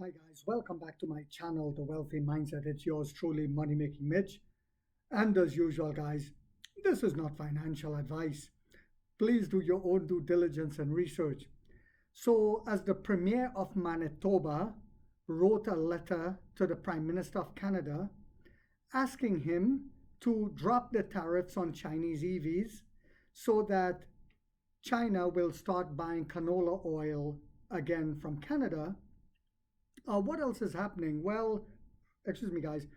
Hi guys, welcome back to my channel, The Wealthy Mindset. It's yours truly, Money Making Mitch. And as usual, guys, this is not financial advice. Please do your own due diligence and research. So, as the Premier of Manitoba wrote a letter to the Prime Minister of Canada asking him to drop the tariffs on Chinese EVs so that China will start buying canola oil again from Canada. What else is happening? Well, excuse me, guys.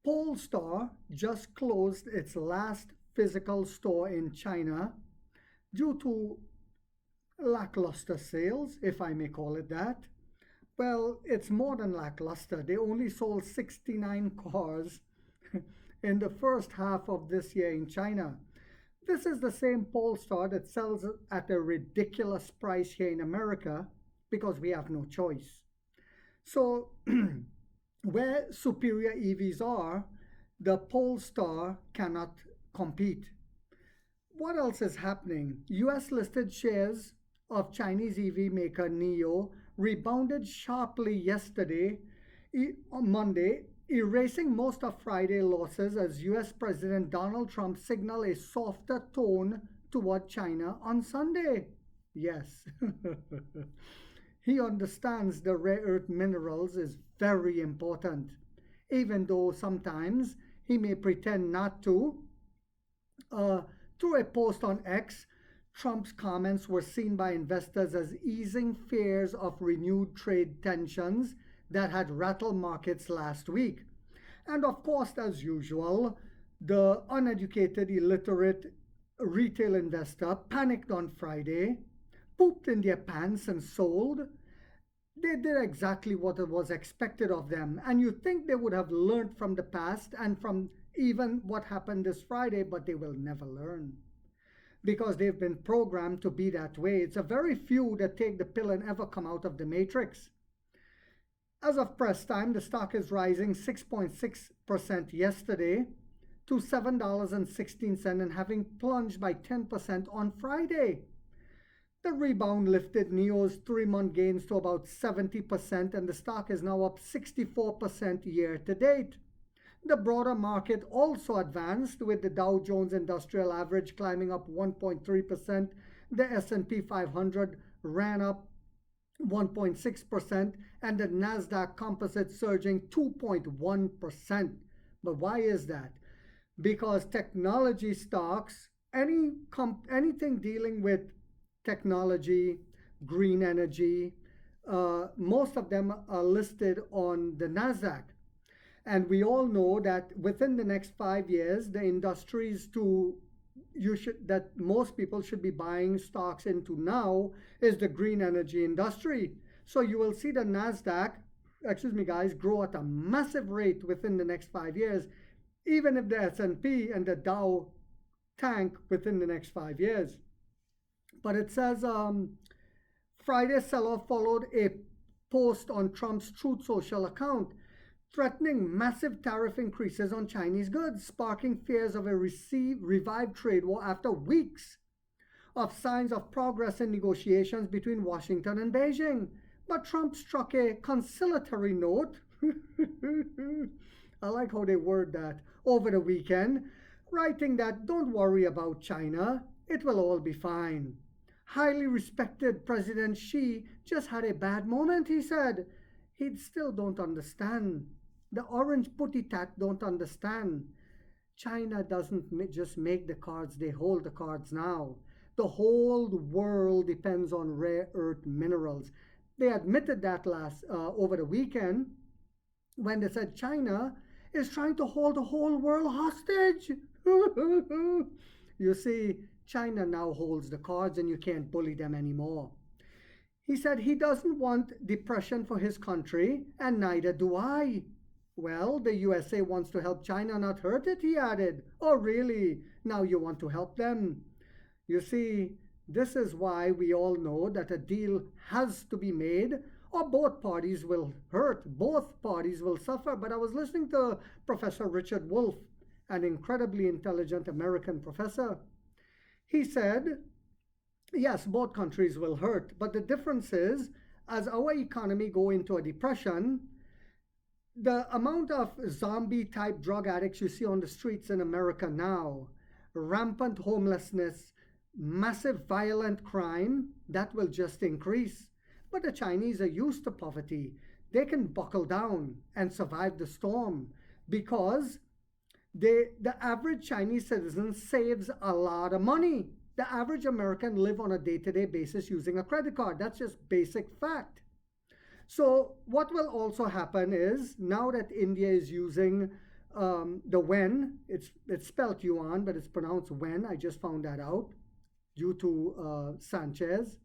Polestar just closed its last physical store in China due to lackluster sales, if I may call it that. Well, it's more than lackluster. They only sold 69 cars in the first half of this year in China. This is the same Polestar that sells at a ridiculous price here in America because we have no choice. So, where superior EVs are, the Polestar cannot compete. What else is happening? US listed shares of Chinese EV maker Nio rebounded sharply yesterday, on Monday, erasing most of Friday's losses as US President Donald Trump signaled a softer tone toward China on Sunday. Yes. He understands the rare earth minerals is very important, even though sometimes he may pretend not to. Through a post on X, Trump's comments were seen by investors as easing fears of renewed trade tensions that had rattled markets last week. And of course, as usual, the uneducated, illiterate retail investor panicked on Friday, pooped in their pants and sold. They did exactly what was expected of them. And you think they would have learned from the past and from even what happened this Friday, but they will never learn because they've been programmed to be that way. It's a very few that take the pill and ever come out of the matrix. As of press time, the stock is rising 6.6% yesterday to $7.16 and having plunged by 10% on Friday. The rebound lifted Nio's 3-month gains to about 70%, and the stock is now up 64% year to date. The broader market also advanced, with the Dow Jones Industrial Average climbing up 1.3%. The S&P 500 ran up 1.6%, and the Nasdaq Composite surging 2.1%. But why is that? Because technology stocks, anything dealing with technology, green energy, most of them are listed on the Nasdaq. And we all know that within the next 5 years, the industries that most people should be buying stocks into now is the green energy industry. So you will see the Nasdaq, grow at a massive rate within the next 5 years, even if the S&P and the Dow tank within the next 5 years. But it says Friday's sell-off followed a post on Trump's Truth Social account threatening massive tariff increases on Chinese goods, sparking fears of a revived trade war after weeks of signs of progress in negotiations between Washington and Beijing. But Trump struck a conciliatory note, I like how they word that, over the weekend, writing that don't worry about China, it will all be fine. Highly respected President Xi just had a bad moment, he said. He still don't understand. The orange putty tat don't understand. China doesn't just make the cards, they hold the cards now. The whole world depends on rare earth minerals. They admitted that over the weekend when they said China is trying to hold the whole world hostage. You see, China now holds the cards and you can't bully them anymore. He said he doesn't want depression for his country, and neither do I. Well, the USA wants to help China, not hurt it, he added. Oh, really? Now you want to help them? You see, this is why we all know that a deal has to be made, or both parties will hurt, both parties will suffer. But I was listening to Professor Richard Wolff, an incredibly intelligent American professor. He said, yes, both countries will hurt, but the difference is as our economy go into a depression, the amount of zombie type drug addicts you see on the streets in America now, rampant homelessness, massive violent crime, that will just increase. But the Chinese are used to poverty. They can buckle down and survive the storm because the average Chinese citizen saves a lot of money. The average American live on a day-to-day basis using a credit card. That's just basic fact. So what will also happen is now that India is using the wen, it's spelled yuan, but it's pronounced wen. I just found that out due to Sanchez.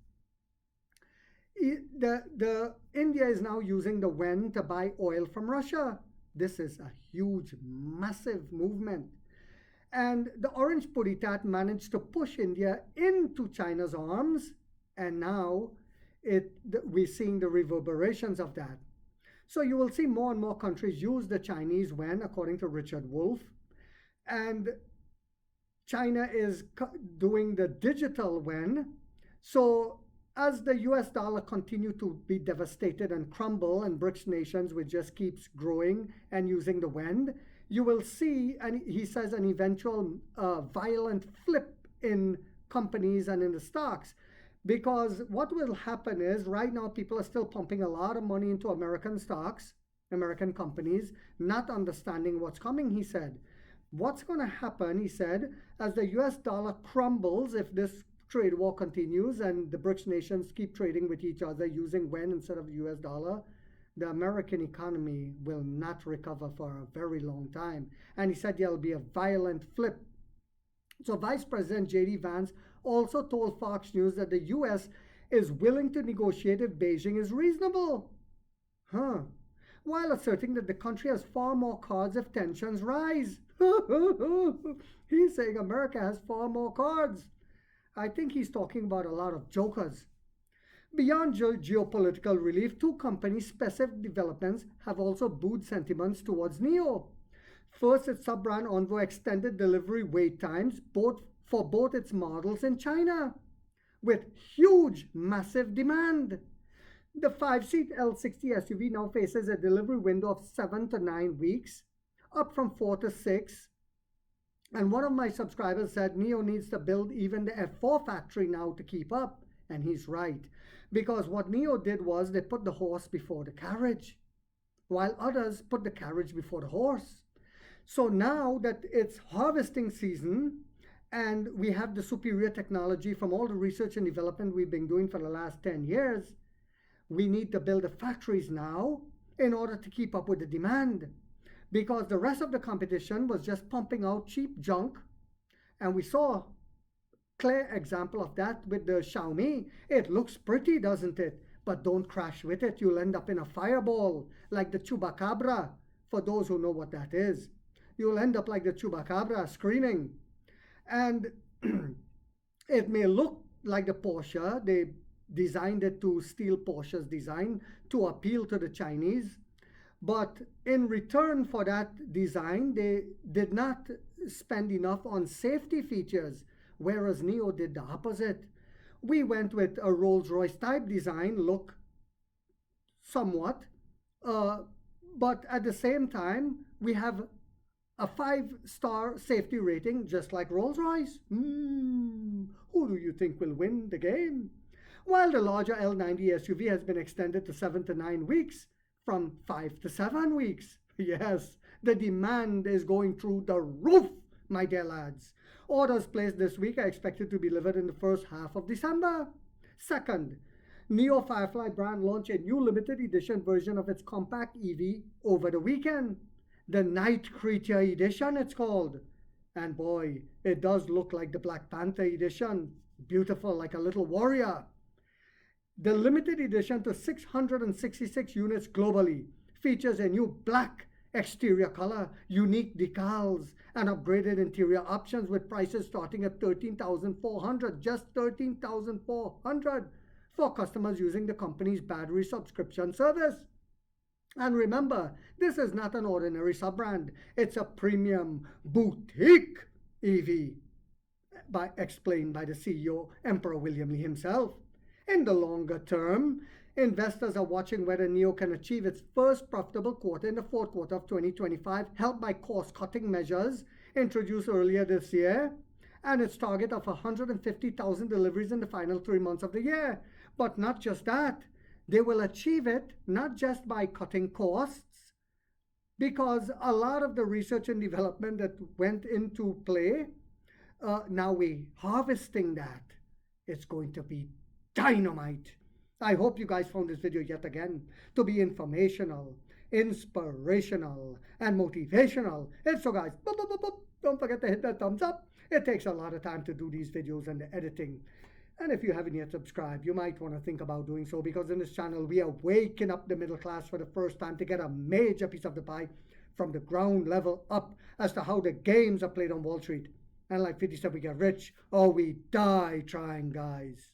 The India is now using the wen to buy oil from Russia. This is a huge, massive movement. And the Orange Puritat managed to push India into China's arms, and now we're seeing the reverberations of that. So you will see more and more countries use the Chinese yuan, according to Richard Wolff. And China is doing the digital yuan. So as the US dollar continue to be devastated and crumble, and BRICS nations which just keeps growing and using the yuan, you will see, and he says, an eventual violent flip in companies and in the stocks. Because what will happen is, right now people are still pumping a lot of money into American stocks, American companies, not understanding what's coming, he said. What's going to happen, he said, as the US dollar crumbles, if this trade war continues and the BRICS nations keep trading with each other using yuan instead of the US dollar, the American economy will not recover for a very long time. And he said there'll be a violent flip. So Vice President J.D. Vance also told Fox News that the US is willing to negotiate if Beijing is reasonable. While asserting that the country has far more cards if tensions rise. He's saying America has far more cards. I think he's talking about a lot of jokers. Beyond geopolitical relief, two company-specific developments have also buoyed sentiments towards Nio. First, its sub-brand Envoy extended delivery wait times for both its models in China, with huge, massive demand. The 5-seat L60 SUV now faces a delivery window of 7 to 9 weeks, up from 4 to 6. And one of my subscribers said Nio needs to build even the F4 factory now to keep up. And he's right. Because what Nio did was they put the horse before the carriage, while others put the carriage before the horse. So now that it's harvesting season and we have the superior technology from all the research and development we've been doing for the last 10 years, we need to build the factories now in order to keep up with the demand. Because the rest of the competition was just pumping out cheap junk. And we saw clear example of that with the Xiaomi. It looks pretty, doesn't it? But don't crash with it. You'll end up in a fireball like the Chupacabra, for those who know what that is. You'll end up like the Chupacabra, screaming. And it may look like the Porsche. They designed it to steal Porsche's design to appeal to the Chinese. But in return for that design, they did not spend enough on safety features, whereas Nio did the opposite. We went with a Rolls-Royce type design look somewhat, but at the same time, we have a 5-star safety rating, just like Rolls-Royce. Who do you think will win the game? While the larger L90 SUV has been extended to 7 to 9 weeks, from 5 to 7 weeks. Yes, the demand is going through the roof, my dear lads. Orders placed this week are expected to be delivered in the first half of December. Second, Nio Firefly brand launched a new limited edition version of its compact EV over the weekend. The Night Creature Edition, it's called. And boy, it does look like the Black Panther edition. Beautiful, like a little warrior. The limited edition to 666 units globally features a new black exterior color, unique decals, and upgraded interior options with prices starting at $13,400, just $13,400 for customers using the company's battery subscription service. And remember, this is not an ordinary sub-brand. It's a premium boutique EV, explained by the CEO, Emperor William Lee himself. In the longer term, Investors are watching whether Nio can achieve its first profitable quarter in the fourth quarter of 2025, helped by cost-cutting measures introduced earlier this year, and its target of 150,000 deliveries in the final 3 months of the year. But not just that, they will achieve it not just by cutting costs, because a lot of the research and development that went into play, now we're harvesting that. It's going to be dynamite. I hope you guys found this video yet again to be informational, inspirational, and motivational. And so guys, don't forget to hit that thumbs up. It takes a lot of time to do these videos and the editing. And if you haven't yet subscribed, you might want to think about doing so, because in this channel, we are waking up the middle class for the first time to get a major piece of the pie from the ground level up as to how the games are played on Wall Street. And like 50 said, we get rich or we die trying, guys.